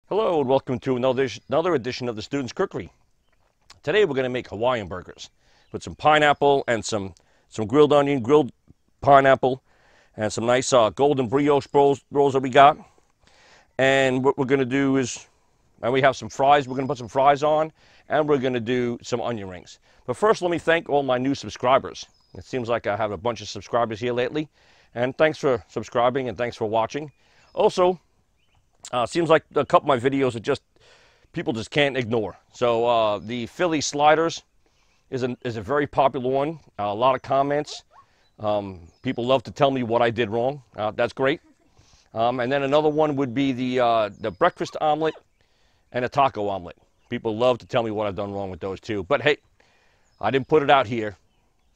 Hello and welcome to another edition of the Student's Cookery. Today we're going to make Hawaiian burgers with some pineapple and some grilled onion, grilled pineapple, and some nice golden brioche rolls that we got. And what we're going to do is, and we have some fries, we're going to put some fries on, and we're going to do some onion rings. But first let me thank all my new subscribers. It seems like I have a bunch of subscribers here lately, and thanks for subscribing and thanks for watching. Also, seems like a couple of my videos are just, people just can't ignore. So the Philly sliders is a very popular one. A lot of comments. People love to tell me what I did wrong. That's great. And then another one would be the breakfast omelet and a taco omelet. People love to tell me what I've done wrong with those two. But hey, I didn't put it out here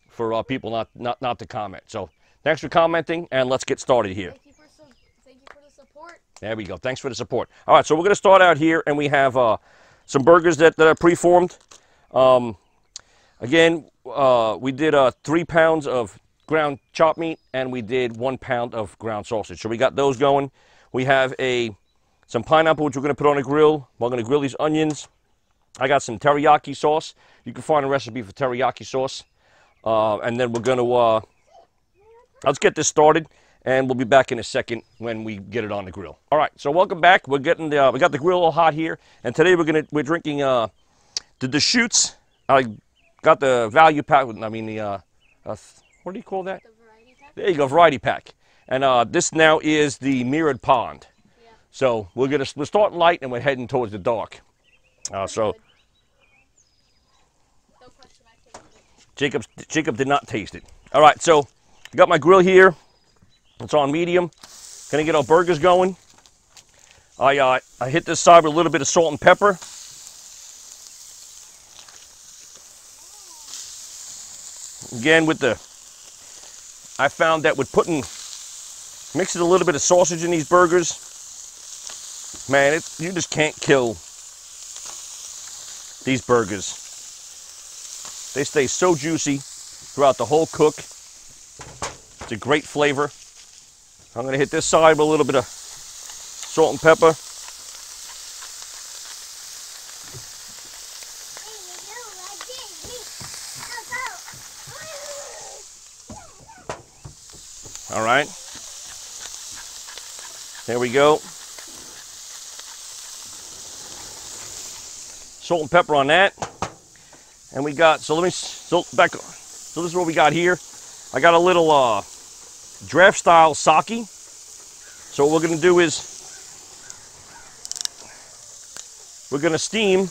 for people not to comment. So thanks for commenting, and let's get started here. Thank you for the support. There we go. Thanks for the support. All right, so we're going to start out here, and we have some burgers that are preformed. Again, we did 3 pounds of ground chopped meat, and we did 1 pound of ground sausage. So we got those going. We have some pineapple, which we're going to put on a grill. We're going to grill these onions. I got some teriyaki sauce. You can find a recipe for teriyaki sauce. And then we're going to, let's get this started. And we'll be back in a second when we get it on the grill. All right, so welcome back. We're getting we got the grill all hot here, and today we're drinking the Deschutes. I got the value pack. I mean what do you call that? The variety pack? There you go, variety pack. And this now is the mirrored pond. Yeah. So we're starting light and we're heading towards the dark. So No question, I tasted it. Jacob did not taste it. All right, so I got my grill here. It's on medium. Gonna get our burgers going. I hit this side with a little bit of salt and pepper. Again, I found that with mixing a little bit of sausage in these burgers, man, you just can't kill these burgers. They stay so juicy throughout the whole cook. It's a great flavor. I'm going to hit this side with a little bit of salt and pepper. All right. There we go. Salt and pepper on that. And we got, so this is what we got here. I got a little draft style Saki. So what we're going to do is we're going to steam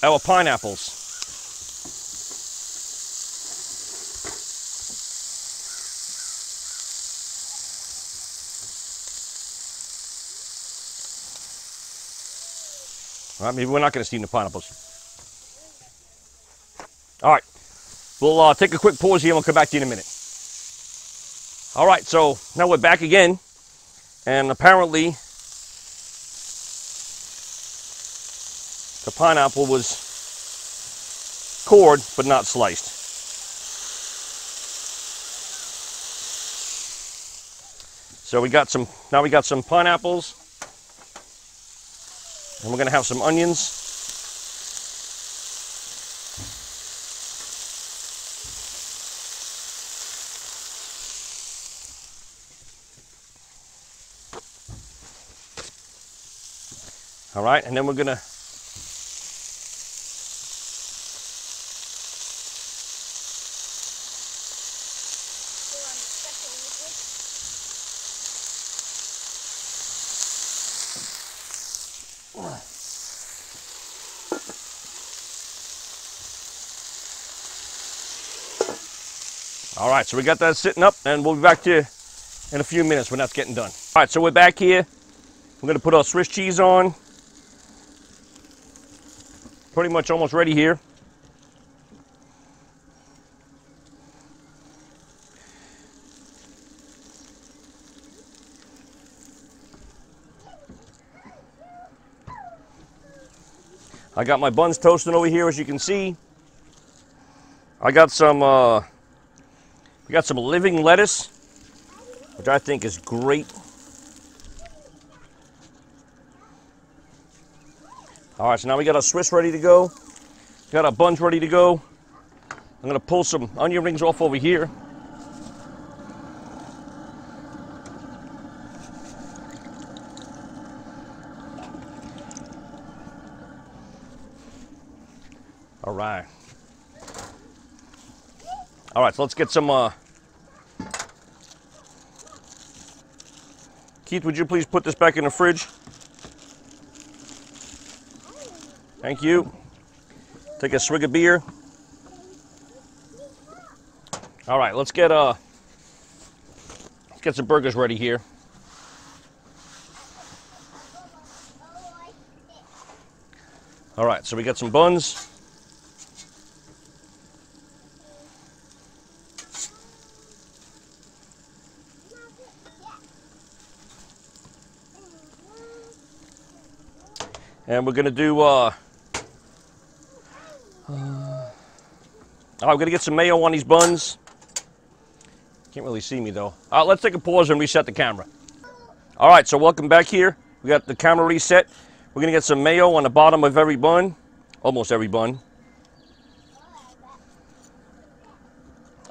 our pineapples. All right, maybe we're not going to steam the pineapples. All right. We'll take a quick pause here and we'll come back to you in a minute. All right, so now we're back again. And apparently the pineapple was cored but not sliced. So now we got some pineapples. And we're going to have some onions. All right, and then we're going to All right, so we got that sitting up, and we'll be back to you in a few minutes when that's getting done. All right, so we're back here. We're going to put our Swiss cheese on. Pretty much almost ready here. I got my buns toasting over here, as you can see. I got some, we got some living lettuce, which I think is great. All right, so now we got our Swiss ready to go. Got our buns ready to go. I'm gonna pull some onion rings off over here. All right. All right, so let's get some, Keith, would you please put this back in the fridge? Thank you. Take a swig of beer. All right, let's get some burgers ready here. All right, so we got some buns. And we're gonna do, I'm gonna get some mayo on these buns. Can't really see me though. Let's take a pause and reset the camera. All right, so welcome back here. We got the camera reset. We're gonna get some mayo on the bottom of every bun, almost every bun.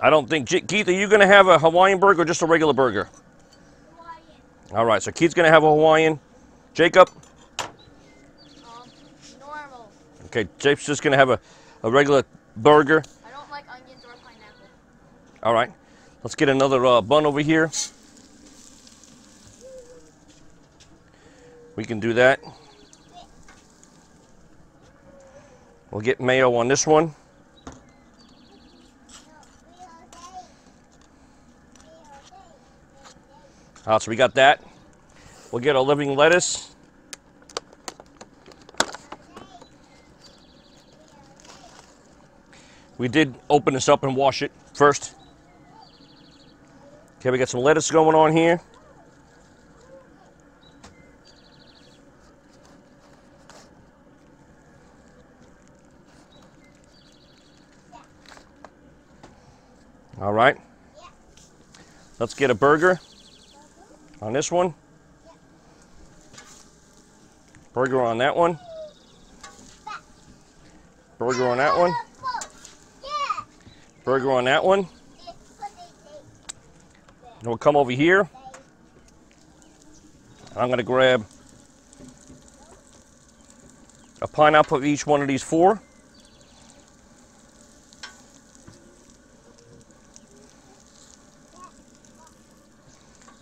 I don't think, Keith, are you gonna have a Hawaiian burger or just a regular burger? Hawaiian. All right, so Keith's gonna have a Hawaiian. Jacob? Normal. Okay, Jacob's just gonna have a regular burger. I don't like onions or pineapple. All right, let's get another bun over here. We can do that. We'll get mayo on this one. So we got that. We'll get our living lettuce. We did open this up and wash it first. Okay, we got some lettuce going on here. All right. Let's get a burger on this one. Burger on that one. Burger on that one. Burger on that one. And we'll come over here. I'm going to grab a pineapple of each one of these four.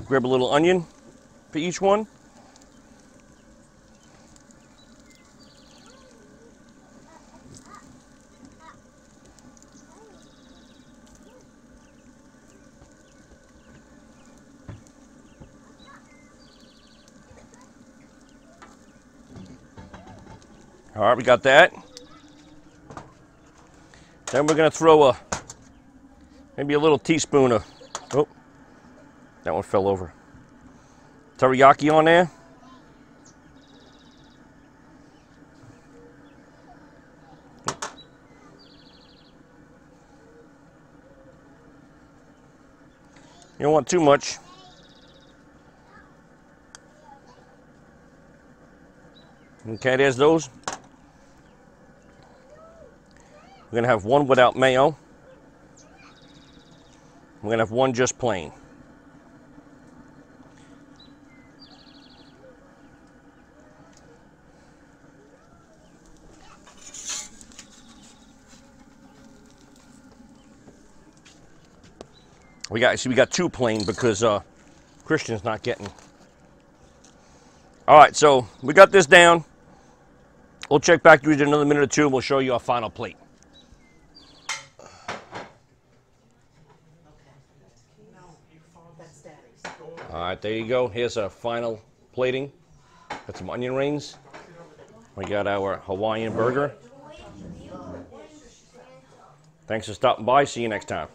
Grab a little onion for each one. All right, we got that. Then we're going to throw maybe a little teaspoon of, oh, that one fell over, teriyaki on there. You don't want too much. Okay, there's those. We're going to have one without mayo. We're going to have one just plain. We got two plain because Christian's not getting. All right, so we got this down. We'll check back with you in another minute or two and we'll show you our final plate. All right, there you go. Here's our final plating. Got some onion rings. We got our Hawaiian burger. Thanks for stopping by. See you next time.